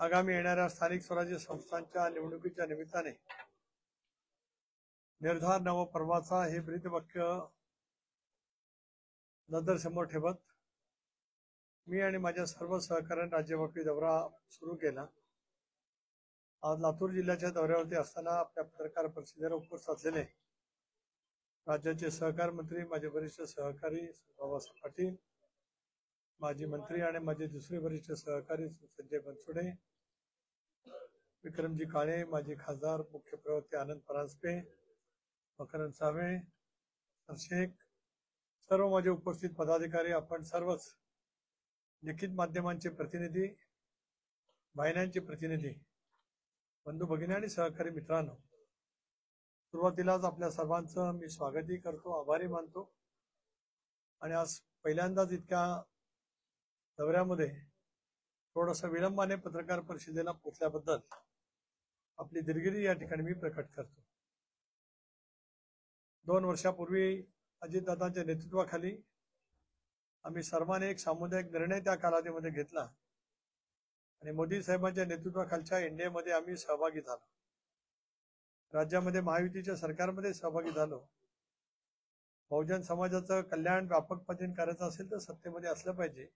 आगामी येणाऱ्या स्थानिक स्वराज्य संस्थांच्या निवडणुकीच्या निमित्ताने निर्धार नवपर्वाचा हे ब्रीदवाक्य नजरेसमोर ठेवत मी आणि माझ्या सर्व सहकाऱ्यांनी राज्यव्यापी दौरा सुरू केला। आज लातूर जिल्ह्याच्या दौऱ्यावरती असताना आपल्या पत्रकार परिषदेवर उपस्थित असलेले राज्याचे सहकार मंत्री, माझे वरिष्ठ सहकारी बाबासाहेब पाटील, माजी मंत्री आणि माझे दुसरे वरिष्ठ सहकारी संजय बनसोडे, विक्रमजी काळे, माजी खासदार, मुख्य प्रवक्ते आनंद परांजपे, मकरंद सावे, शेख, सर्व माझे उपस्थित पदाधिकारी, आपण सर्वच लिखित माध्यमांचे प्रतिनिधी, वाहिन्यांचे प्रतिनिधी, बंधू भगिनी आणि सहकारी मित्रांनो, सुरुवातीलाच आपल्या सर्वांचं मी स्वागतही करतो, आभारी मानतो। आणि आज पहिल्यांदाच इतक्या दौऱ्यामध्ये थोडंसं विलंबाने पत्रकार परिषदेला पोहोचल्याबद्दल आपली दिलगिरी या ठिकाणी मी प्रकट करतो। 2 वर्षापूर्वी अजितदादांच्या नेतृत्वाखाली आम्ही सर्वांनी एक सामुदायिक निर्णय त्या कालावधीमध्ये घेतला आणि मोदी साहेबांच्या नेतृत्वाखालच्या एनडीएमध्ये आम्ही सहभागी झालो। राज्यामध्ये महायुतीच्या सरकारमध्ये सहभागी झालो। बहुजन समाजाचं कल्याण व्यापक पद्धतीने करायचं असेल तर सत्तेमध्ये असलं पाहिजे,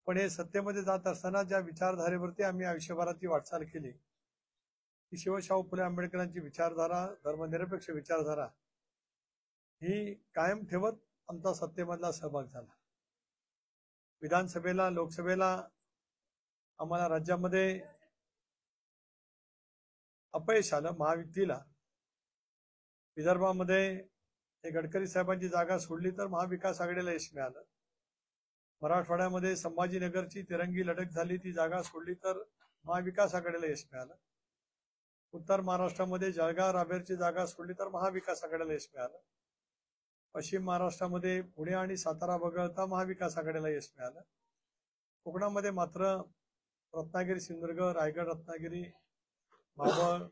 पण हे सत्तेमध्ये जात असताना ज्या विचारधारेवरती आम्ही आयुष्यभराची वाटचाल केली ती शिवशाहू फुले आंबेडकरांची विचारधारा, धर्मनिरपेक्ष विचारधारा ही कायम ठेवत आमचा सत्तेमधला सहभाग झाला। विधानसभेला, लोकसभेला आम्हाला राज्यामध्ये अपयश आलं महायुतीला। विदर्भामध्ये हे गडकरी साहेबांची जागा सोडली तर महाविकास आघाडीला यश मिळालं। मराठवाड्यामध्ये संभाजीनगरची तिरंगी लढत झाली, ती जागा सोडली तर महाविकास आघाडीला यश मिळालं। उत्तर महाराष्ट्रामध्ये जळगाव रावेरची जागा सोडली तर महाविकास आघाडीला यश मिळालं। पश्चिम महाराष्ट्रामध्ये पुणे आणि सातारा वगळता महाविकास आघाडीला यश मिळालं। कोकणामध्ये मात्र रत्नागिरी, सिंधुदुर्ग, रायगड, रत्नागिरी, बाबळ,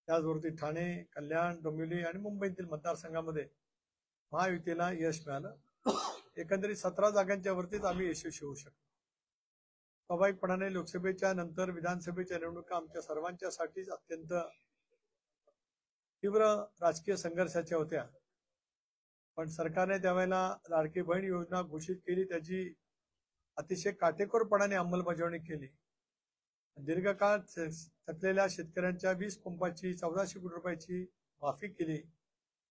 त्याचवरती ठाणे, कल्याण, डोंबिवली आणि मुंबईतील मतदारसंघामध्ये महायुतीला यश मिळालं। एकंदरीत 17 जागांच्या वरतीच आम्ही यशस्वी होऊ शकलो। स्वाभाविकपणाने लोकसभेच्या नंतर विधानसभेच्या निवडणुका आमच्या सर्वांच्यासाठीच अत्यंत तीव्र राजकीय संघर्षाच्या होत्या, पण सरकारने त्यावेळेला लाडकी बहीण योजना घोषित केली, त्याची अतिशय काटेकोरपणाने अंमलबजावणी केली। दीर्घकाळ थकलेल्या शेतकऱ्यांच्या 20 पंपाची 1400 कोटी रुपयाची माफी केली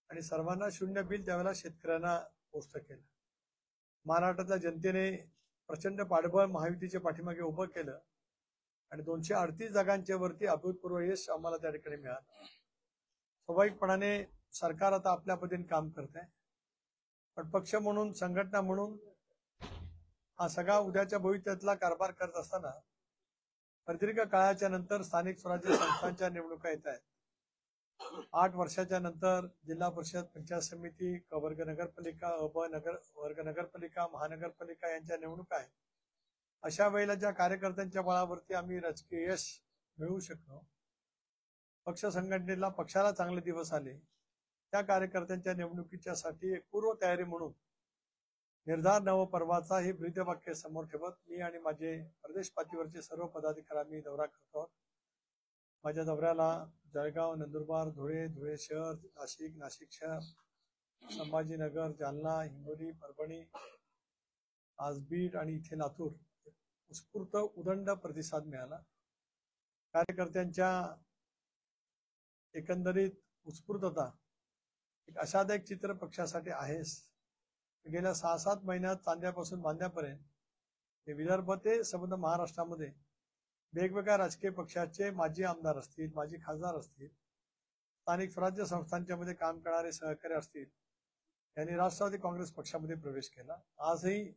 आणि सर्वांना शून्य बिल त्यावेळेला शेतकऱ्यांना पोस्ट केलं। महाराष्ट्रातल्या जनतेने प्रचंड पाठबळ महायुतीच्या पाठीमागे उभं केलं आणि 238 जागांच्या वरती अभूतपूर्व यश आम्हाला त्या ठिकाणी मिळालं। स्वाभाविकपणाने सरकार आता आपल्या पद्धतीने काम करत आहे, पण पक्ष म्हणून, संघटना म्हणून हा सगळा उद्याच्या भविष्यातला कारभार करत असताना प्रदीर्घ काळाच्या नंतर स्थानिक स्वराज्य संस्थांच्या निवडणुका येत आहेत। 8 वर्षाच्या नंतर जिल्हा परिषद, पंचायत समिती, वर्ग नगरपालिका, वर्ग नगरपालिका, महानगरपालिका यांच्या निवडणुका आहेत। अशा वेळेला ज्या कार्यकर्त्यांच्या बळावरती आम्ही राजकीय यश मिळवू शकलो, पक्ष संघटनेला, पक्षाला चांगले दिवस आले, त्या कार्यकर्त्यांच्या निवडणुकीच्या साठी एक पूर्व तयारी म्हणून निर्धार नवपर्वाचा हे ब्रीदवाक्य समोर ठेवत मी आणि माझे प्रदेश पातळीवरचे सर्व पदाधिकारी आम्ही दौरा करतो। माझ्या दौऱ्याला जळगाव, नंदुरबार, धुळे, धुळे शहर, नाशिक, नाशिक शहर, संभाजीनगर, जालना, हिंगोली, परभणी, आज बीड आणि इथे लातूर उत्स्फूर्त उदंड प्रतिसाद मिळाला। कार्यकर्त्यांच्या एकंदरीत उत्स्फूर्तता एक आशादायक चित्र पक्षासाठी आहेच। गेल्या 6-7 महिन्यात चांद्यापासून बांध्यापर्यंत विदर्भ ते संपूर्ण महाराष्ट्रामध्ये वेगवेगळ्या राजकीय पक्षाचे माजी आमदार असतील, माजी खासदार असतील, स्थानिक स्वराज्य संस्थांच्या मध्ये काम करणारे सहकारी असतील, यांनी राष्ट्रवादी काँग्रेस पक्षामध्ये प्रवेश केला। आजही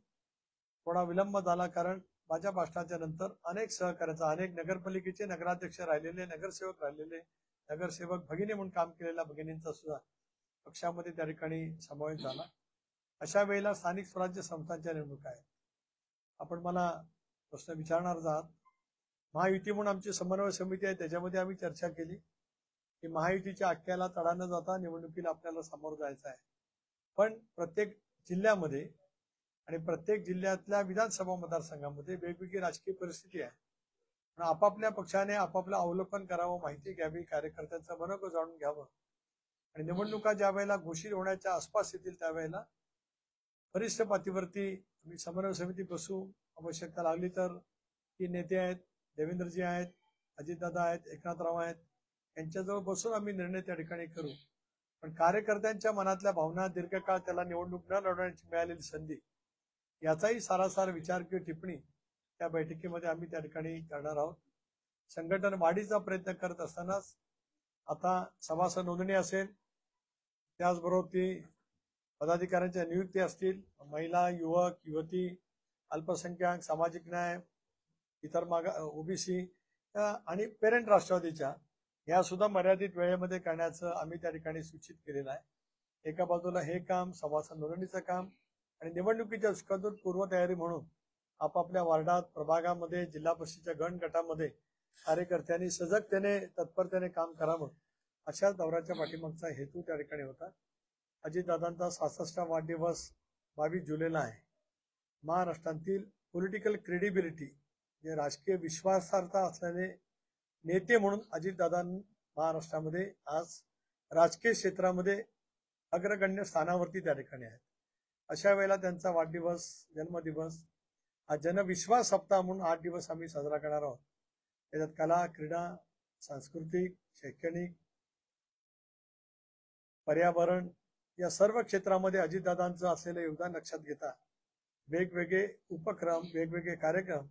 थोडा विलंब झाला, कारण माझ्या भाषणाच्या नंतर अनेक सहकार्याचा, अनेक नगरपालिकेचे नगराध्यक्ष राहिलेले, नगरसेवक राहिलेले, नगरसेवक भगिनी म्हणून काम केलेल्या भगिनींचा सुद्धा पक्षामध्ये त्या ठिकाणी समावेश झाला। अशा वेळेला स्थानिक स्वराज्य संस्थांच्या निवडणुका आहेत। आपण मला प्रश्न विचारणार आहात, महायुती म्हणून आमची समन्वय समिती आहे, त्याच्यामध्ये आम्ही चर्चा केली की महायुतीच्या आख्याला तडा न जाता निवडणुकीला आपल्याला सामोरं जायचं आहे, पण प्रत्येक जिल्ह्यामध्ये आणि प्रत्येक जिल्ह्यातल्या विधानसभा मतदारसंघामध्ये वेगवेगळी राजकीय परिस्थिती आहे। पण आपापल्या पक्षाने आपापलं अवलोकन करावं, माहिती घ्यावी, कार्यकर्त्यांचं मनोगत जाणून घ्यावं आणि निवडणुका ज्या वेळेला घोषित होण्याच्या आसपास येतील त्यावेळेला वरिष्ठ पातळीवरती आम्ही समन्वय समिती बसू. आवश्यकता लागली तर की नेते आहेत, देवेंद्रजी आहेत, अजितदादा आहेत, एकनाथराव आहेत, यांच्याजवळ बसून आम्ही निर्णय त्या ठिकाणी करू. पण कार्यकर्त्यांच्या मनातल्या भावना, दीर्घकाळ त्याला निवडणूक न लढवण्याची मिळालेली संधी, याचाही सारासार विचार किंवा टिप्पणी त्या बैठकीमध्ये आम्ही त्या ठिकाणी करणार आहोत. संघटन वाढीचा प्रयत्न करत असतानाच आता सभासद नोंदणी असेल, त्याचबरोबर ती पदाधिकाऱ्यांच्या नियुक्ती असतील, महिला, युवक, युवती, अल्पसंख्याक, सामाजिक न्याय, इतर ओबीसी आणि पेरेंट राष्ट्रवादीच्या या सुद्धा मर्यादित वेळेमध्ये करण्याचं आम्ही त्या ठिकाणी सूचित केलेलं आहे. एका बाजूला हे काम, सभासद नोंदणीचं काम आणि निवडणुकीच्या सुखदूत पूर्वतयारी म्हणून आपापल्या वार्डात, प्रभागामध्ये, जिल्हा परिषदेच्या गण गटामध्ये कार्यकर्त्यांनी सजगतेने, तत्परतेने काम करावं, अशा दौऱ्याच्या पाठीमागचा हेतू त्या ठिकाणी होता. अजितदादांचा 66वा वाढदिवस 22 जुलैला आहे. महाराष्ट्रातील पॉलिटिकल क्रेडिबिलिटी, जे राजकीय विश्वासार्हता असलेले नेते म्हणून अजितदादा महाराष्ट्रामध्ये आज राजकीय क्षेत्रामध्ये अग्रगण्य स्थानावरती त्या ठिकाणी आहेत. अशा वेळेला त्यांचा वाढदिवस, जन्मदिवस हा जनविश्वास सप्ताह म्हणून 8 दिवस आम्ही साजरा करणार आहोत. त्याच्यात कला, क्रीडा, सांस्कृतिक, शैक्षणिक, पर्यावरण या सर्व क्षेत्रामध्ये अजितदादांचं असलेलं योगदान लक्षात घेता वेगवेगळे उपक्रम, वेगवेगळे कार्यक्रम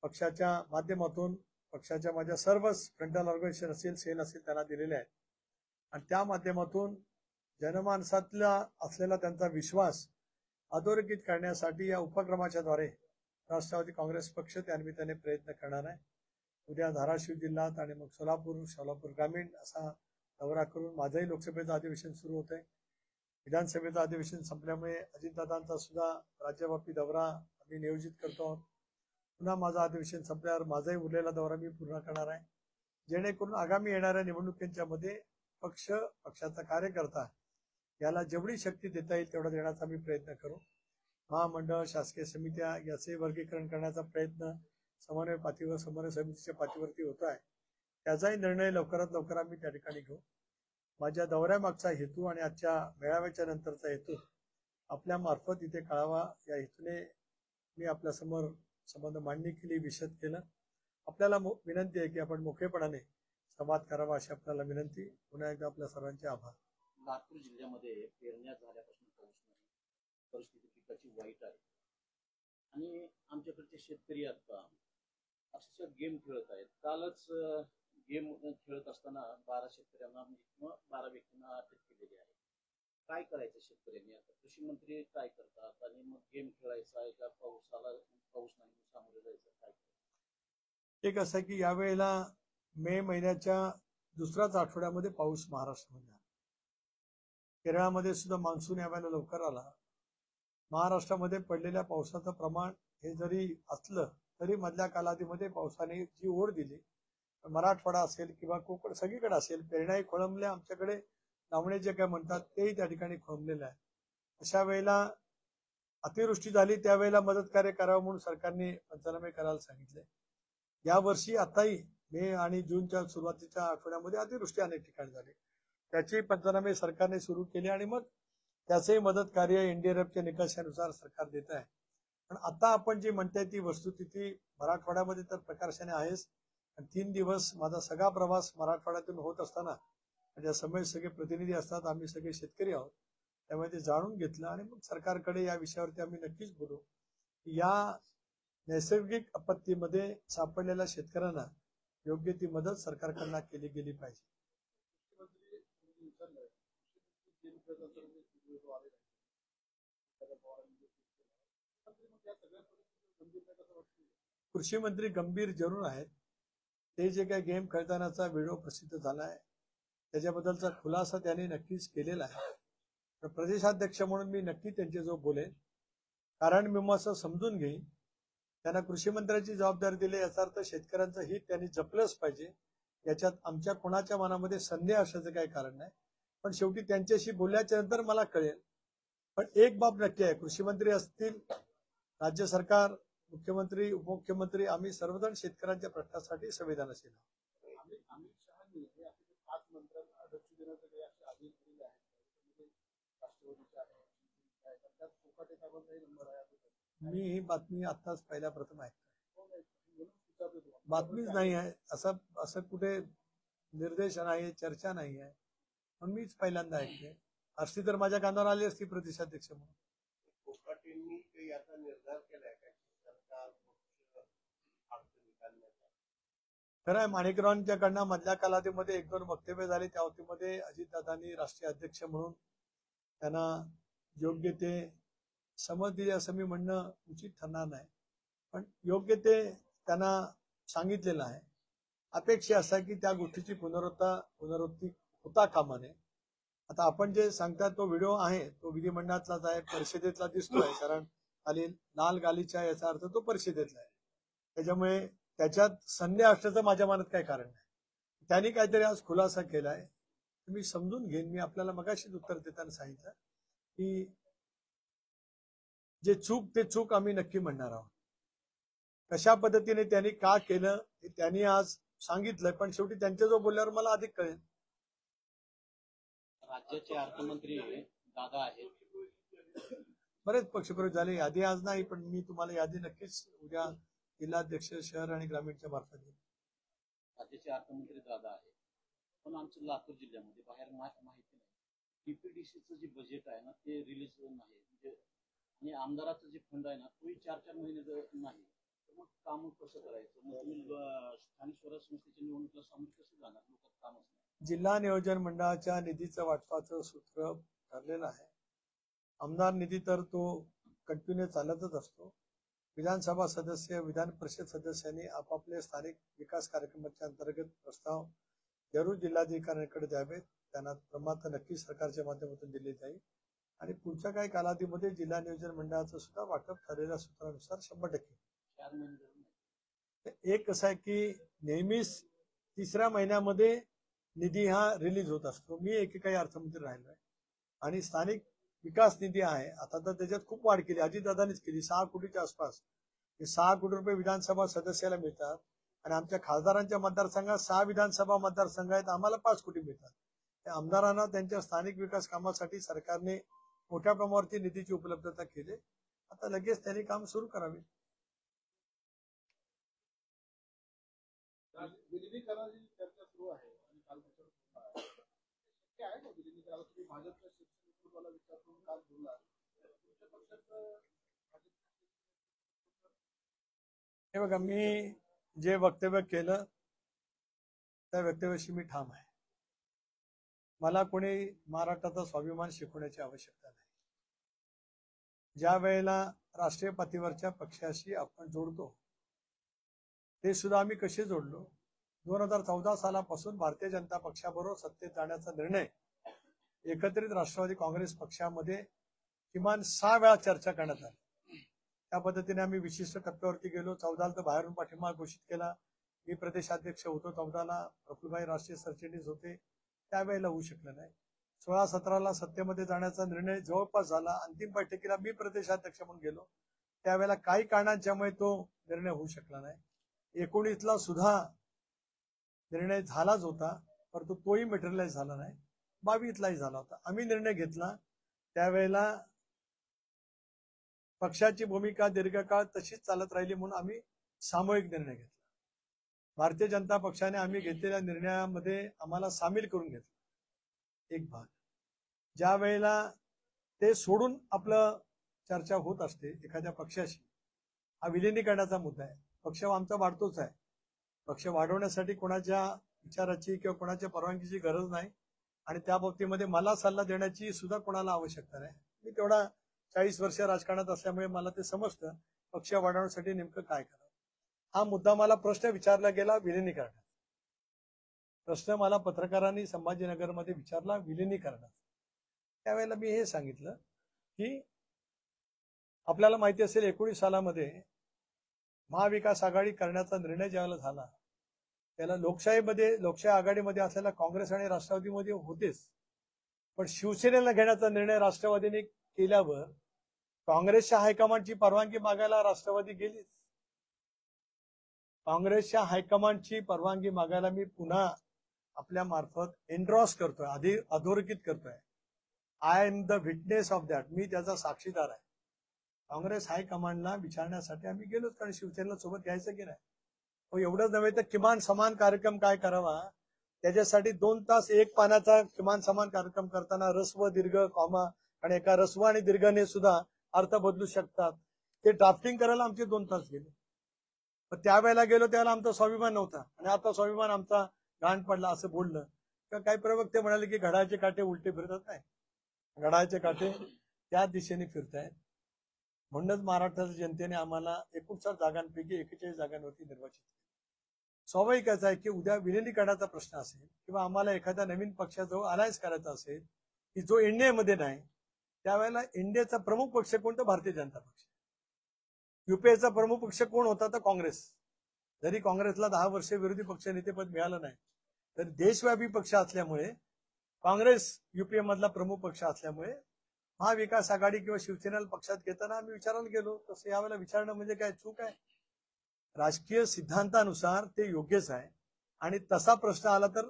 पक्षाच्या माध्यमातून, पक्षाच्या माझ्या सर्वच फ्रंटल ऑर्गनायझेशन असेल, सेल असेल, त्यांना दिलेले आहेत. आणि त्या माध्यमातून जनमानसातला असलेला त्यांचा विश्वास अधोरेखित करण्यासाठी या उपक्रमाच्या द्वारे राष्ट्रवादी काँग्रेस पक्ष त्यानिमित्ताने प्रयत्न करणार आहे. उद्या धाराशिव जिल्ह्यात आणि मग सोलापूर ग्रामीण असा दौरा करून माझंही लोकसभेचं अधिवेशन सुरू होत आहे. विधानसभेचं अधिवेशन संपल्यामुळे अजितदादांचा सुद्धा राज्यव्यापी दौरा आम्ही नियोजित करतो आहोत. पुन्हा माझं अधिवेशन संपल्यावर माझाही उरलेला दौरा मी पूर्ण करणार आहे, जेणेकरून आगामी येणाऱ्या निवडणुकींच्या मध्ये पक्षाचा कार्यकर्ता याला जेवढी शक्ती देता येईल तेवढा देण्याचा आम्ही प्रयत्न करू. महामंडळ, शासकीय समित्या याचे वर्गीकरण करण्याचा प्रयत्न समन्वय पातळीवर, समन्वय समितीच्या पातळीवरती होत आहे. त्याचाही निर्णय लवकरात लवकर आम्ही त्या ठिकाणी घेऊ. माझ्या दौऱ्यामागचा हेतू आणि आजच्या मेळाव्याच्या नंतरचा हेतू आपल्या मार्फत इथे कळावा, या हेतूने मी आपल्यासमोर संबंध मांडणी केली, विशद केलं. आपल्याला विनंती आहे की आपण मोकळेपणाने संवाद करावा, अशी आपल्याला विनंती. पुन्हा एकदा आपल्या सर्वांचे आभार. लातूर जिल्ह्यामध्ये पेरण्या झाल्यापासून पाऊस नाही, परिस्थिती पिकाची वाईट आहे आणि आमच्याकडचे शेतकरी आता अक्षरशः गेम खेळत आहेत. कालच गेम खेळत असताना 12 शेतकऱ्यांना किंवा 12 व्यक्तींना अटक केलेली आहे. काय करायचं शेतकऱ्यांनी आता? कृषी मंत्री काय करतात आणि मग गेम खेळायचा आहे का? पाऊस नाही सामोरे जायचं, काय करायचं? एक असं की यावेळेला मे महिन्याच्या दुसऱ्याच आठवड्यामध्ये पाऊस महाराष्ट्रामध्ये आला. केरळामध्ये सुद्धा मान्सून यावेळेला लवकर आला. महाराष्ट्रामध्ये पडलेल्या पावसाचं प्रमाण हे जरी असलं तरी मधल्या कालावधीमध्ये पावसाने जी ओढ दिली, मराठवाडा असेल किंवा कोकण सगळीकडे असेल, पेरण्याही खोळंबल्या, आमच्याकडे लावणे जे काय म्हणतात तेही त्या ठिकाणी खोळंबलेलं आहे. अशा वेळेला अतिवृष्टी झाली त्यावेळेला मदत कार्य करावं म्हणून सरकारने पंचनामे करायला सांगितले. यावर्षी आताही मे आणि जूनच्या सुरुवातीच्या आठवड्यामध्ये अतिवृष्टी अनेक ठिकाणी झाली. त्याची पंचनामे सरकारने सुरू केले आणि मग त्याचेही मदत कार्य एनडीआरएफच्या निकषानुसार सरकार देत आहे. पण आता आपण जी म्हणताय ती वस्तुस्थिती मराठवाड्यामध्ये तर प्रकर्षाने आहेच. 3 दिवस माझा सगळा प्रवास मराठवाड्यातून होत असताना माझ्या समोर सगळे प्रतिनिधी असतात, आम्ही सगळे शेतकरी आहोत, त्यामुळे ते जाणून घेतलं आणि मग सरकारकडे या विषयावरती आम्ही नक्कीच बोलू. या नैसर्गिक आपत्तीमध्ये सापडलेल्या शेतकऱ्यांना योग्य ती मदत सरकारकडून केली गेली पाहिजे. कृषी मंत्री गंभीर जरूर आहेत. ते जे काही गेम खेळतानाचा व्हिडिओ प्रसिद्ध झालाय त्याच्याबद्दलचा खुलासा त्यांनी नक्कीच केलेला आहे. तर प्रदेशाध्यक्ष म्हणून मी नक्की त्यांच्याजवळ बोलेन, कारण मीमांसा समजून घेईन. त्यांना कृषी मंत्र्यांची जबाबदारी दिली याचा अर्थ शेतकऱ्यांचं हित त्यांनी जपलंच पाहिजे. याच्यात आमच्या कोणाच्या मनामध्ये संदेह असण्याचं काही कारण नाही. पण शेवटी त्यांच्याशी बोलल्याच्या नंतर मला कळेल. पण एक बाब नक्की आहे, कृषी मंत्री असतील, राज्य सरकार मुख्यमंत्री उपमुख्यमंत्री आम्ही सर्वजण शेतकऱ्यांच्या प्रश्नासाठी संवेदनशील आहोत. अमित शहानी हे आपले 5 मंत्र्यांना अध्यक्ष देण्याचे काही असे आदेश दिले आहेत त्यामध्ये राष्ट्रवादीचे आहे त्यात कोकाटे साहेबांचाही नंबर आहे. मी ही बातमी आताच पहिल्या प्रथम ऐकतोय. बातमीच नाही आहे, असं कुठे निर्देश नाही, चर्चा नाही आहे, पण मीच पहिल्यांदा ऐकते. असती तर माझ्या कानावर आली असती प्रदेशाध्यक्ष म्हणून. कोकाटेंनी काही आता निर्धार केलाय का सरकार खरं आहे, माणिकरावांच्याकडनं मधल्या कालावधीमध्ये 1-2 वक्तव्य झाले. त्या वक्तव्यामध्ये अजितदादांनी राष्ट्रीय अध्यक्ष म्हणून त्यांना योग्य ते समज दिली असं मी म्हणणं उचित ठरणार नाही, पण योग्य ते त्यांना सांगितलेलं आहे. अपेक्षा असा की त्या गोष्टीची पुनरावृत्ती होता कामा नये. आता आपण जे सांगता तो व्हिडिओ आहे तो विधिमंडळातलाच आहे, परिषदेतला दिसतोय, कारण खाली लाल गालीचा याचा अर्थ तो परिषदेतला आहे. त्याच्यामुळे त्याच्यात संदेह असण्याचं माझ्या मनात काही कारण नाही. त्यांनी काहीतरी आज खुलासा केलाय, मी समजून घेईन. मी आपल्याला मगाशीच उत्तर देताना सांगितलं की जे चूक ते चूक आम्ही नक्की म्हणणार आहोत. कशा पद्धतीने त्यांनी का केलं हे त्यांनी आज सांगितलंय, पण शेवटी त्यांच्या जो बोलल्यावर मला अधिक कळेल. राज्याचे अर्थमंत्री दादा आहेत, बरेच पक्षप्रवेश झाले. यादी आज नाही, पण मी तुम्हाला यादी नक्कीच उद्या जिल्हाध्यक्ष शहर आणि ग्रामीणच्या मार्फत देईन. राज्याचे अर्थमंत्री दादा आहेत, पण आमच्या लातूर जिल्ह्यामध्ये बाहेर माहिती नाही. डीपीडीसीचं जे बजेट आहे ना ते रिलीज नाही, म्हणजे आणि आमदाराचं जे फंड आहे ना तोही 4-4 महिने नाही. तर मग काम कसं करायचं? मग तुम्ही स्थानिक स्वराज्य संस्थेच्या निवडणुकीला सामोरे कसं जाणार? लोकांचं कामच नाही. जिल्हा नियोजन मंडळाच्या निधीचं वाटपाचं सूत्र ठरलेलं आहे. आमदार निधी तर तो कंटिन्यू चालतच असतो. विधानसभा सदस्य, विधान परिषद सदस्यांनी आपापले स्थानिक विकास कार्यक्रमाच्या अंतर्गत प्रस्ताव जरूर जिल्हाधिकाऱ्यांकडे द्यावेत. त्यांना प्रमाण नक्की सरकारच्या माध्यमातून दिले जाईल आणि पुढच्या काही कालावधीमध्ये जिल्हा नियोजन मंडळाचं सुद्धा वाटप ठरलेल्या सूत्रानुसार 100%. 4 महिने एक कसं आहे की नेहमीच 3ऱ्या महिन्यामध्ये निधी हा रिलीज होत असतो. मी एकेकाळी अर्थमंत्री राहिलोय आणि स्थानिक विकास निधी आहे, आता तर त्याच्यात खूप वाढ केली, अजितदादांनीच केली. 6 कोटीच्या आसपास. हे 6 कोटी रुपये विधानसभा सदस्याला मिळतात आणि आमच्या खासदारांच्या मतदारसंघात 6 विधानसभा मतदारसंघ आहेत, आम्हाला 5 कोटी मिळतात. त्या आमदारांना त्यांच्या स्थानिक विकास कामासाठी सरकारने मोठ्या प्रमाणावरती निधीची उपलब्धता केली. आता लगेच त्यांनी काम सुरू करावे. विलिनीकरणाची चर्चा सुरू आहे आणि काल शक्य आहे का विलिनीकरणाला? तुम्ही भाजपच्या शिक्षण नेतृत्वाला विचारून काल बोलला, तुमच्या पक्षाचं हे बघा, मी जे वक्तव्य केलं त्या वक्तव्याशी मी ठाम आहे. मला कोणी महाराष्ट्राचा स्वाभिमान शिकवण्याची आवश्यकता नाही. ज्या वेळेला राष्ट्रीय पातळीवरच्या पक्षाशी आपण जोडतो ते सुद्धा आम्ही कसे जोडलो. 2014 सालापासून भारतीय जनता पक्षाबरोबर सत्तेत जाण्याचा निर्णय एकत्रित राष्ट्रवादी काँग्रेस पक्षामध्ये किमान 6 वेळा चर्चा करण्यात आली. त्या पद्धतीने आम्ही विशिष्ट टप्प्यावरती गेलो. 14ला तर बाहेरून पाठिंबा घोषित केला. मी प्रदेशाध्यक्ष होतो. 14ला प्रफुल्लभाई राष्ट्रीय सरचिटणीस होते. त्यावेळेला होऊ शकलं नाही. 16-17ला सत्तेमध्ये जाण्याचा निर्णय जवळपास झाला. अंतिम बैठकीला मी प्रदेशाध्यक्ष म्हणून गेलो. त्यावेळेला काही कारणांच्यामुळे तो निर्णय होऊ शकला नाही. 19ला सुद्धा निर्णय झालाच होता, परंतु तोही मटेरियलाइज झाला नाही. 22लाही झाला होता. आम्ही निर्णय घेतला त्यावेळेला पक्षाची भूमिका दीर्घकाळ तशीच चालत राहिली म्हणून आम्ही सामूहिक निर्णय घेतला. भारतीय जनता पक्षाने आम्ही घेतलेल्या निर्णयामध्ये आम्हाला सामील करून घेतलं. एक भाग ज्या वेळेला ते सोडून आपलं चर्चा होत असते एखाद्या पक्षाशी, हा विलिनीकरणाचा मुद्दा आहे. पक्ष आमचा वाढतोच आहे. पक्ष वाढवण्यासाठी कोणाच्या विचाराची किंवा कोणाच्या परवानगीची गरज नाही आणि त्या बाबतीमध्ये मला सल्ला देण्याची सुद्धा कोणाला आवश्यकता नाही. मी तेवढा 40 वर्ष राजकारणात असल्यामुळे मला ते समजतं पक्ष वाढवण्यासाठी नेमकं काय करावं. हा मुद्दा मला प्रश्न विचारला गेला विलिनीकरणाचा. प्रश्न मला पत्रकारांनी संभाजीनगरमध्ये विचारला विलिनीकरणाचा. त्यावेळेला मी हे सांगितलं की आपल्याला माहिती असेल 19 सालामध्ये महाविकास आघाडी करण्याचा निर्णय ज्यावेळेला झाला त्याला लोकशाही आघाडीमध्ये असलेल्या काँग्रेस आणि राष्ट्रवादीमध्ये होतेच, पण शिवसेनेला घेण्याचा निर्णय राष्ट्रवादीने केल्यावर काँग्रेसच्या हायकमांडची परवानगी मागायला राष्ट्रवादी गेलीच. काँग्रेसच्या हायकमांडची परवानगी मागायला मी पुन्हा आपल्या मार्फत एन्ड्रॉस करतोय, आधी अधोरेखित करतोय. I am the witness of that. मी त्याचा साक्षीदार आहे. काँग्रेस हायकमांडला विचारण्यासाठी आम्ही गेलोच, कारण शिवसेनेला सोबत घ्यायचं की नाही. एवढंच नव्हे तर किमान समान कार्यक्रम काय करावा, त्याच्यासाठी 2 तास एक पानाचा किमान समान कार्यक्रम करताना ऱ्हस्व दीर्घ कॉमा, आणि एका ऱ्हस्व आणि दीर्घाने सुद्धा अर्थ बदलू शकतात, ते ड्राफ्टिंग करायला आमचे 2 तास गेले. पण त्यावेळेला गेलो त्यावेळेला आमचा स्वाभिमान नव्हता, आणि आता स्वाभिमान आमचा घाण पडला असं बोललं. तर काही प्रवक्ते म्हणाले की घड्याळाचे काटे उलटे फिरतात. नाही, घड्याळाचे काटे त्या दिशेने फिरतायत. म्हणूनच महाराष्ट्राच्या जनतेने आम्हाला 59 जागांपैकी 41 जागांवरती निर्वाचित केलं. स्वाभाविकच आहे की उद्या विलिनीकरणाचा प्रश्न असेल किंवा आम्हाला एखाद्या नवीन पक्षाजवळ अलायन्स करायचा असेल की जो एनडीएमध्ये नाही, त्यावेळेला एनडीएचा प्रमुख पक्ष कोणता? भारतीय जनता पक्ष. युपीएचा प्रमुख पक्ष कोण होता? तर काँग्रेस. जरी काँग्रेसला 10 वर्षे विरोधी पक्ष नेतेपद मिळालं नाही, तर देशव्यापी पक्ष असल्यामुळे काँग्रेस युपीए मधला प्रमुख पक्ष असल्यामुळे महाविकास आघाडी किंवा शिवसेनेला पक्षात घेताना आम्ही विचारायला गेलो. तसं यावेळेला विचारणं म्हणजे काय चूक आहे? राजकीय सिद्धांतानुसार ते योग्यच आहे, आणि तसा प्रश्न आला तर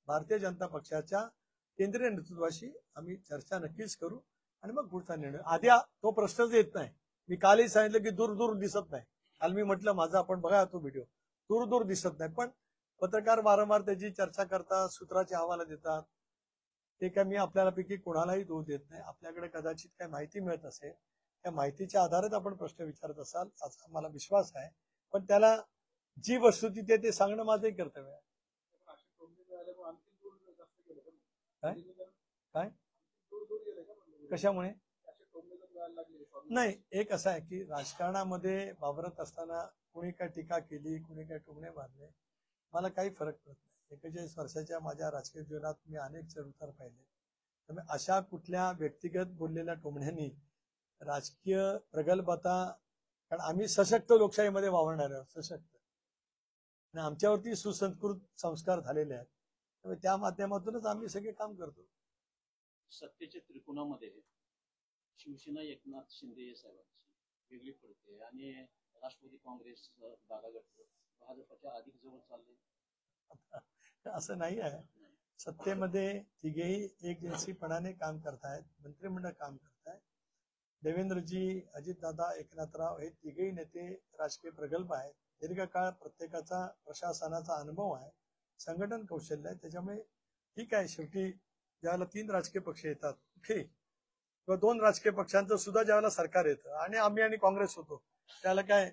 भारतीय जनता पक्षाच्या केंद्रीय नेतृत्वाशी आम्ही चर्चा नक्कीच करू, आणि मग पुढचा निर्णय. आधी तो प्रश्नच येत नाही. मी कालही सांगितलं की दूर दूर दिसत नाही. काल मी म्हटलं माझा आपण बघा तो व्हिडिओ, दूर दूर दिसत नाही. पण पत्रकार वारंवार त्याची चर्चा करतात, सूत्राचे हवाला देतात. ते काय मी आपल्याला पैकी कोणालाही दोष देत नाही. आपल्याकडे कदाचित काय माहिती मिळत असेल, त्या माहितीच्या आधारात आपण प्रश्न विचारत असाल असा मला विश्वास आहे. पण त्याला जी वस्तुस्थिती आहे ते सांगणं माझंही कर्तव्य आहे. काय काय कशामुळे? नाही, एक असं आहे की राजकारणामध्ये वावरत असताना कुणी काय टीका केली, कुणी काय टोमणे मारले, मला काही फरक पडत नाही. 41 वर्षाच्या माझ्या राजकीय जीवनात मी अनेक चढउतार पाहिले. त्यामुळे अशा कुठल्या व्यक्तिगत बोललेल्या टोमण्यांनी राजकीय प्रगल्भता, कारण आम्ही सशक्त लोकशाहीमध्ये वावरणारे आहोत, सशक्त, आणि आमच्यावरती सुसंस्कृत संस्कार झालेले आहेत. त्यामुळे त्या माध्यमातूनच आम्ही सगळे काम करतो. सत्तेच्या त्रिकोणामध्ये शिवसेना एकनाथ शिंदे साहेबांची वेगळी पडते आणि राष्ट्रवादी काँग्रेस जागा गट भाजपच्या अधिक जवळ चालले. असं नाही आहे. सत्तेमध्ये तिघेही एकजिनसीपणाने काम करतायत, मंत्रिमंडळ काम करतायत. देवेंद्रजी, अजितदादा, एकनाथराव हे तिघेही नेते राजकीय प्रगल्भ आहेत. दीर्घकाळ प्रत्येकाचा प्रशासनाचा अनुभव आहे, संघटन कौशल्य आहे. त्याच्यामुळे ठीक आहे. शेवटी ज्यावेळेला 3 राजकीय पक्ष येतात किंवा 2 राजकीय पक्षांचं सुद्धा ज्यावेळेला सरकार येतं, आणि आम्ही आणि काँग्रेस होतो, त्याला काय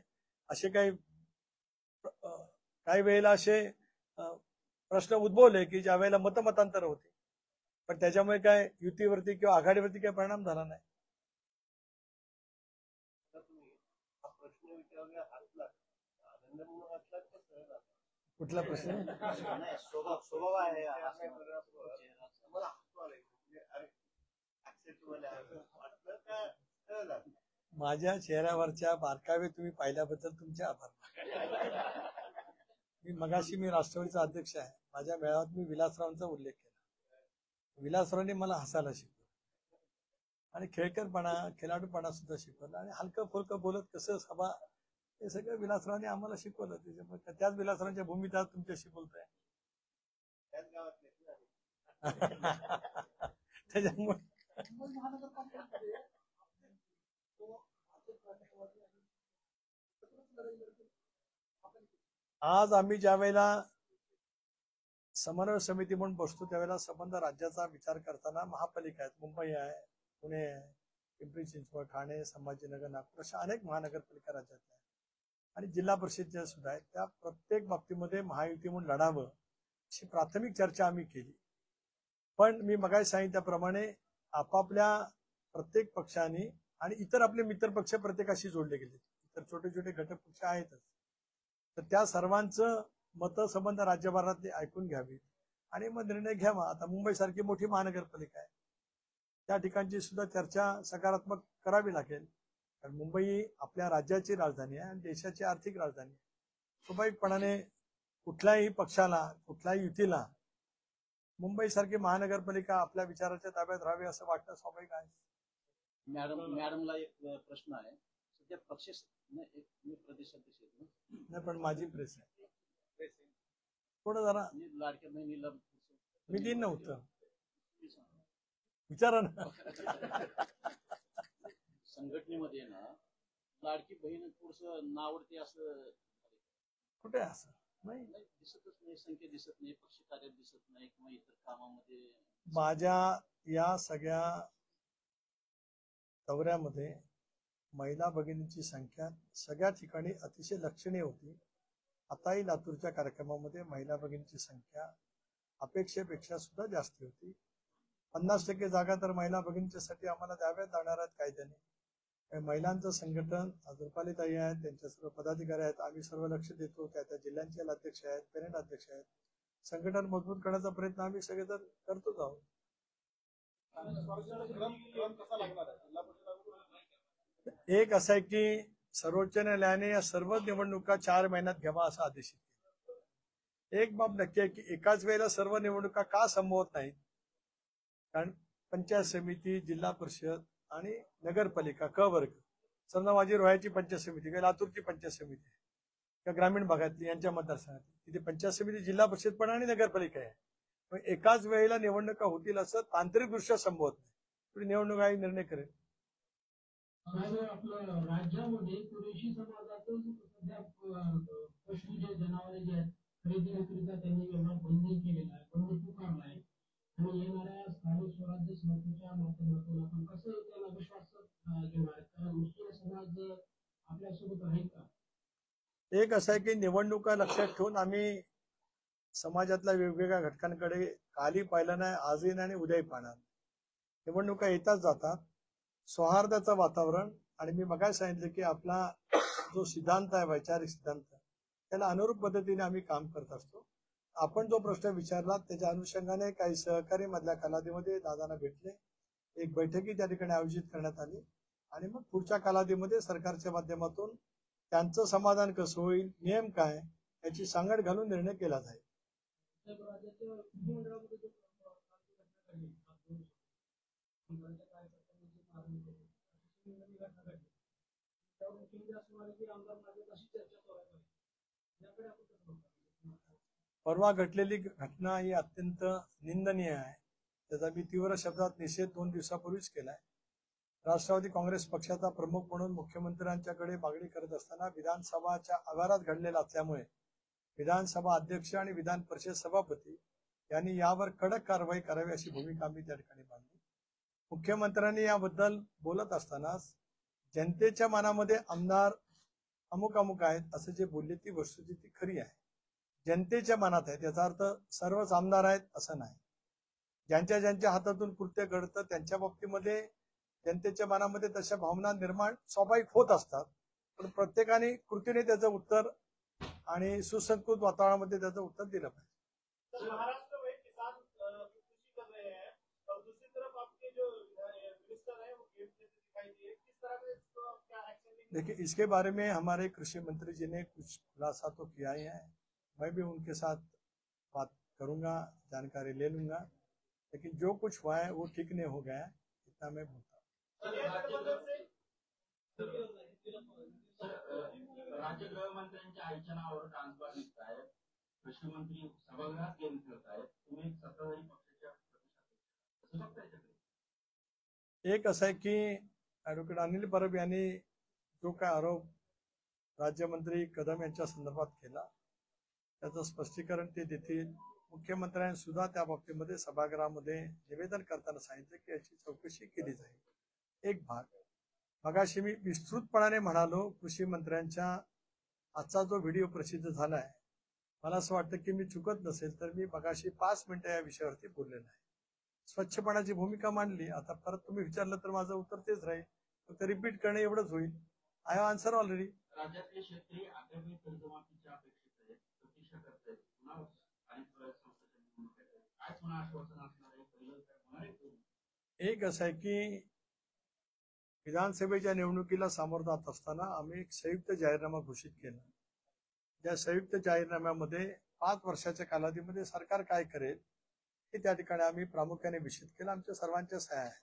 असे काही वेळेला असे प्रश्न उद्भवले की ज्या वेळेला मतमतांतर होते, पण त्याच्यामुळे काय युतीवरती किंवा आघाडीवरती काही परिणाम झाला नाही. कुठला प्रश्न? स्वभाव आहे. माझ्या चेहऱ्यावरच्या बारकावे तुम्ही पाहिल्याबद्दल तुमचे आभार. मी राष्ट्रवादीचा अध्यक्ष आहे. माझ्या मेळाव्यात मी विलासरावांचा उल्लेख केला. विलासरावांनी मला हसायला शिकवलं, आणि खेळकरपणा, खिलाडूपणा सुद्धा शिकवला, आणि हलकं फुलकं बोलत कसं सभा, हे सगळं विलासरावांनी आम्हाला शिकवलं. त्याच्यामुळे त्याच विलासरावांच्या भूमिका तुमच्याशी बोलतोय. त्याच्यामुळे आज आम्ही ज्या वेळेला समन्वय समिती म्हणून बसतो, त्यावेळेला संबंध राज्याचा विचार करताना महापालिका आहेत, मुंबई आहे, पुणे आहे, पिंपरी चिंचवड, ठाणे, संभाजीनगर, नागपूर, अशा अनेक महानगरपालिका राज्यातल्या आहेत, आणि जिल्हा परिषदेच्या सुद्धा आहेत. त्या प्रत्येक बाबतीमध्ये महायुती म्हणून लढावं अशी प्राथमिक चर्चा आम्ही केली. पण मी मगाशी सांगितल्याप्रमाणे आपापल्या प्रत्येक पक्षांनी आणि इतर आपले मित्र पक्ष प्रत्येकाशी जोडले गेले. इतर छोटे छोटे घटक पक्ष आहेतच, तर त्या सर्वांचं मतसंबंध राज्यभरातले ऐकून घ्यावी आणि मग निर्णय घ्यावा. आता मुंबईसारखी मोठी महानगरपालिका आहे, त्या ठिकाणची सुद्धा चर्चा सकारात्मक करावी लागेल, कारण मुंबई आपल्या राज्याची राजधानी आहे आणि देशाची आर्थिक राजधानी आहे. स्वाभाविकपणाने कुठल्याही पक्षाला, कुठल्याही युतीला मुंबईसारखी महानगरपालिका आपल्या विचाराच्या ताब्यात राहावी असं वाटणं स्वाभाविक आहे. मॅडमला एक प्रश्न आहे. सध्या पक्ष प्रदेशाध्यक्ष नाही, पण माझी प्रेस आहे. थोडं जरा आणि लाडक्या बहिणीला मी देईन ना उत्तर, विचारा ना. संघटनेमध्ये ना लाडकी बहीण थोडस नावडते असं कुठे आहे असं नाही. दिसतच नाही, संख्या दिसत नाही, पक्ष कार्यात दिसत नाही किंवा इतर कामामध्ये. माझ्या या सगळ्या दौऱ्यामध्ये महिला भगिनींची संख्या सगळ्या ठिकाणी अतिशय लक्षणीय होती. आताही लातूरच्या कार्यक्रमामध्ये महिला भगिनींची संख्या अपेक्षेपेक्षा सुद्धा जास्त होती. 50% जागा तर महिला भगिनींच्यासाठी आम्हाला द्याव्यात जाणार आहेत कायद्याने. महिलांचं संघटन, रुपालीताई आहेत, त्यांच्या सर्व पदाधिकारी आहेत, आम्ही सर्व लक्ष देतो. त्या जिल्ह्यांचे अध्यक्ष आहेत, पेरेंट अध्यक्ष आहेत. संघटन मजबूत करण्याचा प्रयत्न आम्ही सगळेजण करतोच आहोत. एक असं आहे की सर्वोच्च न्यायालयाने या सर्व निवडणुका 4 महिन्यात घ्यावा असा आदेश दिला. एक बाब नक्की आहे की एकाच वेळेला सर्व निवडणुका का संभवत नाहीत, कारण पंचायत समिती, जिल्हा परिषद आणि नगरपालिका क वर्ग, समजा माझी रोह्याची पंचायत समिती किंवा लातूरची पंचायत समिती किंवा ग्रामीण भागातली यांच्या मतदारसंघातली, तिथे पंचायत समिती, जिल्हा परिषद पण आणि नगरपालिका आहे. मग एकाच वेळेला निवडणुका होतील असं तांत्रिकदृष्ट्या संभवत नाही. पुढे निवडणूक आयोग निर्णय करेल. आपलं राज्यामध्ये कुरेशी समाजातून सध्या पशु जे जनावरे जे आहेत खरेदी विक्रीचा त्यांनी व्यवहार बंद केलेला आहे, बंद पुकारला आहे. आणि येणाऱ्या स्थानिक स्वराज्य संस्थेच्या माध्यमातून आपण कसं त्याला विश्वास घेणार आहे, कारण मुस्लिम समाज आपल्यासोबत राहील का? एक असं आहे की निवडणुका लक्षात ठेवून आम्ही समाजातल्या वेगवेगळ्या घटकांकडे कालही पाहिलं नाही, आजही नाही आणि उद्याही पाहणार. निवडणुका येतात जातात, सौहार्दाचं वातावरण, आणि मी मगाशी सांगितलं की आपला जो सिद्धांत आहे, वैचारिक सिद्धांत, त्याला अनुरूप पद्धतीने आम्ही काम करत असतो. आपण जो प्रश्न विचारला त्याच्या अनुषंगाने काही सहकारी मधल्या कालावधीमध्ये दादांना भेटले, एक बैठकी त्या ठिकाणी आयोजित करण्यात आली आणि मग पुढच्या कालावधीमध्ये सरकारच्या माध्यमातून त्यांचं समाधान कसं होईल, नियम काय याची सांगड घालून निर्णय केला जाईल. परवा घडलेली घटना ही अत्यंत निंदनीय आहे. त्याचा मी तीव्र शब्दात निषेध 2 दिवसापूर्वीच केलाय. राष्ट्रवादी काँग्रेस पक्षाचा प्रमुख म्हणून मुख्यमंत्र्यांच्याकडे मागणी करत असताना विधानसभाच्या आवारात घडलेला असल्यामुळे विधानसभा अध्यक्ष आणि विधान परिषद सभापती यांनी यावर कडक कारवाई करावी अशी भूमिका मी त्या ठिकाणी मांडली. मुख्यमंत्र्यांनी याबद्दल बोलत असताना जनतेच्या मनामध्ये आमदार अमुक अमुक आहेत असं जे बोलले ती वस्तुस्थिती खरी आहे. जनतेच्या मनात आहे, त्याचा अर्थ सर्वच आमदार आहेत असं नाही. ज्यांच्या ज्यांच्या हातातून कृत्य घडतं त्यांच्या बाबतीमध्ये जनतेच्या मनामध्ये तशा भावना निर्माण स्वाभाविक होत असतात, पण प्रत्येकाने कृतीने त्याचं उत्तर आणि सुसंस्कृत वातावरणामध्ये त्याचं उत्तर दिलं पाहिजे. महाराष्ट्र में किसान खुदकुशी कर रहे हैं और दूसरी तरफ आपके जो मिनिस्टर है वो गेम खेलते दिखाई दिए, किस तरह से इसको क्या एक्शन? देखिए, इसके बारे में हमारे कृषि मंत्री जी ने कुछ खुलासा तो किया ही है, मैं भी उनके साथ बात करूंगा, जानकारी ले लूंगा, लेकिन जो कुछ हुआ है वो ठीक नहीं हो गया है, इतना मैं बोलता हूँ. राज्य गृहमंत्र्यांच्या आईच्या नावावर ट्रान्सफर निघत आहे, कृषी मंत्री सभागृहात गेम खेळत आहेत, तुम्ही सत्ताधारी पक्षाच्या कसं बघताय सगळे? एक असं आहे की ॲडव्होकेट अनिल परब यांनी जो काय आरोप राज्यमंत्री कदम यांच्या संदर्भात केला त्याचं स्पष्टीकरण ते देतील. मुख्यमंत्र्यांनी सुद्धा त्या बाबतीमध्ये सभागृहामध्ये निवेदन करताना सांगितलं की याची चौकशी केली जाईल. एक भाग मगाशी मी विस्तृतपणाने म्हणालो, कृषी मंत्र्यांच्या आजचा जो व्हिडिओ प्रसिद्ध झालाय, मला असं वाटतं की मी चुकत नसेल तर मी मगाशी 5 मिनिटं या विषयावरती बोललेलो आहे. स्वच्छपणाची भूमिका मांडली. आता परत तुम्ही विचारलं तर माझं उत्तर तेच राहील, फक्त रिपीट करणे एवढंच होईल. I have answer already. राज्यातले शेतकरी आगामी कर्जमाफीच्या अपेक्षित आहेत, प्रतीक्षा करतायत. पुन्हा अनेक संस्थांच्या निवडणुका आहेत, काय पुन्हा आश्वासन असणार आहे, पहिलं काय होणार आहे? एक असं आहे की विधानसभेच्या निवडणुकीला सामोरं जात असताना आम्ही एक संयुक्त जाहीरनामा घोषित केला. त्या संयुक्त जाहीरनाम्यामध्ये 5 वर्षाच्या कालावधीमध्ये सरकार काय करेल हे त्या ठिकाणी आम्ही प्रामुख्याने विषद केलं. आमच्या सर्वांच्या सह्या आहेत.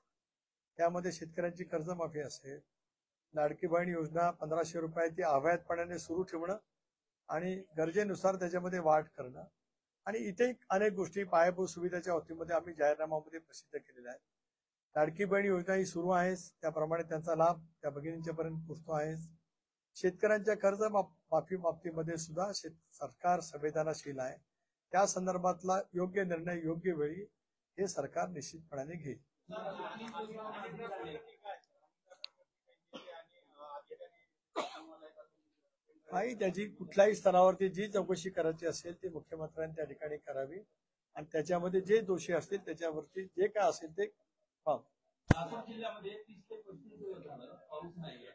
त्यामध्ये शेतकऱ्यांची कर्जमाफी असेल, लाडकी बहीण योजना 1500 रुपये ती अवैधपणाने सुरू ठेवणं आणि गरजेनुसार त्याच्यामध्ये वाढ करणं, आणि इथे अनेक गोष्टी पायाभूत सुविधाच्या बाबतीमध्ये आम्ही जाहीरनाम्यामध्ये प्रसिद्ध केलेल्या आहेत. लाडकी बहीण योजना ही सुरू आहेच, त्याप्रमाणे त्यांचा लाभ त्या भगिनींच्या पर्यंत पोहोचतो आहेच. शेतकऱ्यांच्या कर्ज माफी बाबतीमध्ये सुद्धा सरकार संवेदनशील आहे. त्या संदर्भातला योग्य निर्णय योग्य वेळी हे सरकार निश्चितपणाने घेईल. काही त्याची कुठल्याही स्तरावरती जी चौकशी करायची असेल ती मुख्यमंत्र्यांनी त्या ठिकाणी करावी आणि त्याच्यामध्ये जे दोषी असतील त्याच्यावरती जे काय असेल ते पाहावं. लातूर जिल्ह्यामध्ये 30 ते 35 दिवस झालं पाऊस नाहीये.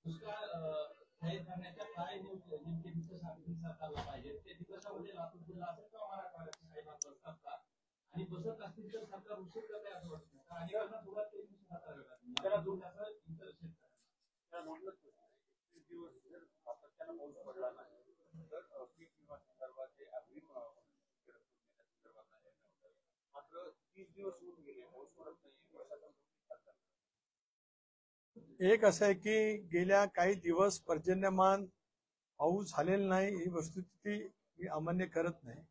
दुष्काळ जाहीर करण्याच्या काय नेमके दिवस सरकारला पाहिजे ते दिवसामध्ये लातूर जिल्हा असेल किंवा मराठवाड्याचे काही भाग असतात का आणि बसत असतील तर सरकार उशीर करते असं वाटतं का? अनेकांना सुरुवात केली त्याला दूर असं इतर शेतकऱ्यांना म्हटलं 30 दिवस जर सातत्यानं पाऊस पडला नाही तर पीक विमा संदर्भात जे अग्रिम संदर्भात आहे मात्र 30 दिवस होऊन गेले पाऊस पडत नाही. एक असं आहे की गेल्या काही दिवस पर्जन्यमान पाऊस झालेला नाही ही वस्तुस्थिती मी अमान्य करत नाही,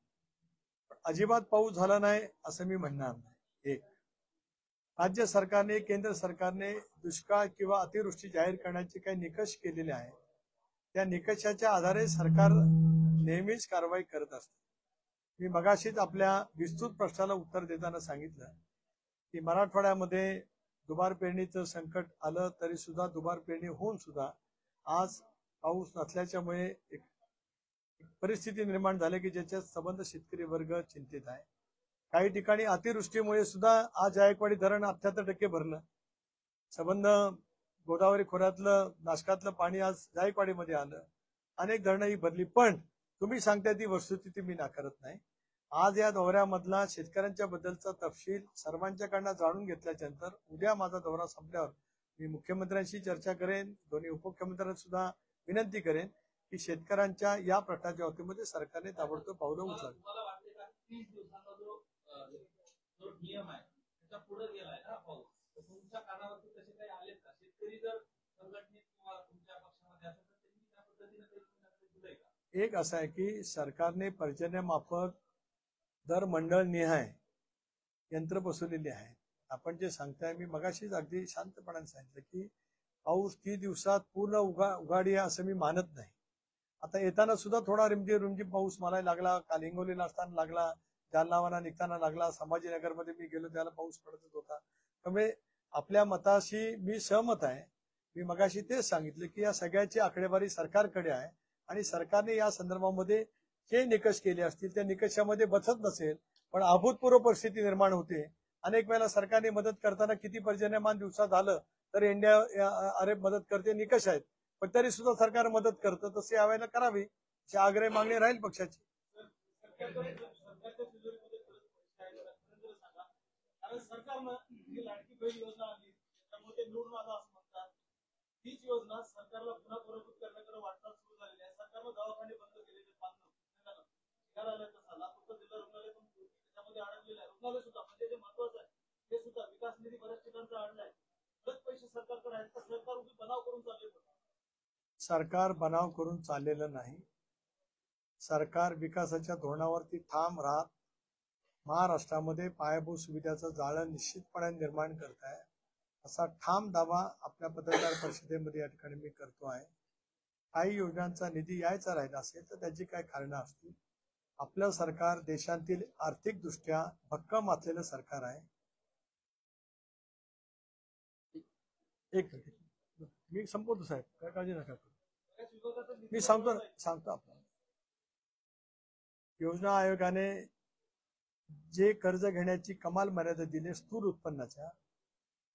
पण अजिबात पाऊस झाला नाही असं मी म्हणणार नाही. एक, राज्य सरकारने केंद्र सरकारने दुष्काळ किंवा अतिवृष्टी जाहीर करण्याचे काही निकष केलेले आहेत. त्या निकषाच्या आधारे सरकार नेहमीच कारवाई करत असते. मी मगाशीच आपल्या विस्तृत प्रश्नाला उत्तर देताना सांगितलं की मराठवाड्यामध्ये दुबार पेरणीचं संकट आलं तरी सुद्धा दुबार पेरणी होऊन सुद्धा आज पाऊस नसल्याच्यामुळे एक परिस्थिती निर्माण झाली की ज्याच्यात संबंध शेतकरी वर्ग चिंतित आहे. काही ठिकाणी अतिवृष्टीमुळे सुद्धा आज जायकवाडी धरण 78% भरलं. संबंध गोदावरी खोऱ्यातलं नाशकातलं पाणी आज जायकवाडीमध्ये आलं. अनेक धरणं ही भरली. पण तुम्ही सांगताय ती वस्तुस्थिती मी नाकारत नाही. आज या दौऱ्यामधला शेतकऱ्यांच्या बद्दलचा तपशील सर्वांच्याकडनं जाणून घेतल्याच्या नंतर उद्या माझा दौरा संपल्यावर मी मुख्यमंत्र्यांशी चर्चा करेन, दोन्ही उपमुख्यमंत्र्यांना सुद्धा विनंती करेन की शेतकऱ्यांच्या या प्रश्नाच्या बाबतीमध्ये सरकारने ताबडतोब पावलं उचलावी. तुम्हाला वाटते का 30 दिवसांचा जो नियम आहे त्याच्या पुढे गेलाय ना पाऊस, तुमच्या कानावरती तसे काही आलेत का? शेतकरी जर संघटनेत किंवा तुमच्या पक्षामध्ये असेल तर त्यांनी त्या पद्धतीने काही दिलंय का? एक असं आहे की सरकारने पर्जन्यमाफक दर मंडळ निहाय यंत्र बसवलेली आहेत. आपण जे सांगताय मी मगाशीच अगदी शांतपणाने सांगितलं की पाऊस 30 दिवसात पूर्ण उघाडी आहे असं मी मानत नाही. आता येताना सुद्धा थोडा रिमझिम पाऊस मला लागला, काल हिंगोलीला असताना लागला, जालनावाना निघताना लागला, संभाजीनगरमध्ये मी गेलो त्याला पाऊस पडतच होता. त्यामुळे आपल्या मताशी मी सहमत आहे. मी मगाशी तेच सांगितलं की या सगळ्याची आकडेवारी सरकारकडे आहे आणि सरकारने या संदर्भामध्ये जे निकष केले असतील त्या निकषामध्ये बसत नसेल पण अभूतपूर्व परिस्थिती निर्माण होते. अनेक वेळेला सरकारने मदत करताना किती पर्जन्यमान दिवसात आलं तर इंडिया अरे मदत करते निकष आहेत, पण तरी सुद्धा सरकार मदत करतं. तसे यावेळेला करावी अशी आग्रह मागणी राहील पक्षाची. सरकारनं जी लाडकी बहीण योजना आली त्यामध्ये निवडून आला असं म्हणतात. तीच योजना सरकारला पुन्हा पुरवठा करण्याकडे वाटचाल सुरू झालेली आहे. सरकारनं दवाखाने बंद केले लातूरचं जिल्हा रुग्णालय पण त्याच्यामध्ये अडकलेलं आहे. रुग्णालय सुद्धा म्हणजे जे महत्वाचं आहे ते सुद्धा विकास निधी बऱ्याच ठिकाणचा आणलाय. बरेच पैसे सरकारकडे आहेत तर सरकार बनाव करून चालले. सरकार बनाव करून चाललेलं नाही. सरकार विकासाच्या धोरणावरती ठाम राहत महाराष्ट्रामध्ये पायाभूत सुविधाचं जाळं निश्चितपणे निर्माण करत आहे असा ठाम दावा आपल्या पत्रकार परिषदेमध्ये या ठिकाणी मी करतो आहे. काही योजनांचा निधी यायचा राहिला असेल तर त्याची काय कारणं असतील. आपलं सरकार देशातील आर्थिकदृष्ट्या भक्कम असलेलं सरकार आहे. एक मिनिट मी संपवतो साहेब, काय काळजी नका करू. मी सांगतो आपल्याला. योजना आयोगाने जे कर्ज घेण्याची कमाल मर्यादा दिली स्थूल उत्पन्नाच्या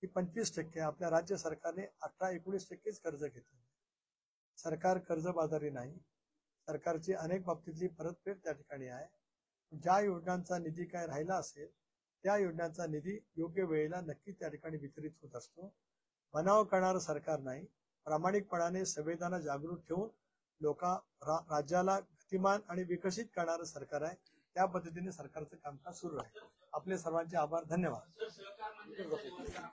ती 25%, आपल्या राज्य सरकारने 18-19% कर्ज घेतले. सरकार कर्जबाजारी नाही. सरकारची अनेक बाबतीतली परतफेड त्या ठिकाणी आहे. ज्या योजनांचा निधी काय राहिला असेल त्या योजनांचा निधी योग्य वेळेला नक्की त्या ठिकाणी वितरित होत असतो. बनाव करणारं सरकार नाही. प्रामाणिकपणाने संवेदना जागृत ठेवून राज्याला गतिमान आणि विकसित करणारं सरकार आहे. त्या पद्धतीने सरकारचं कामकाज सुरू आहे. आपले सर्वांचे आभार, धन्यवाद.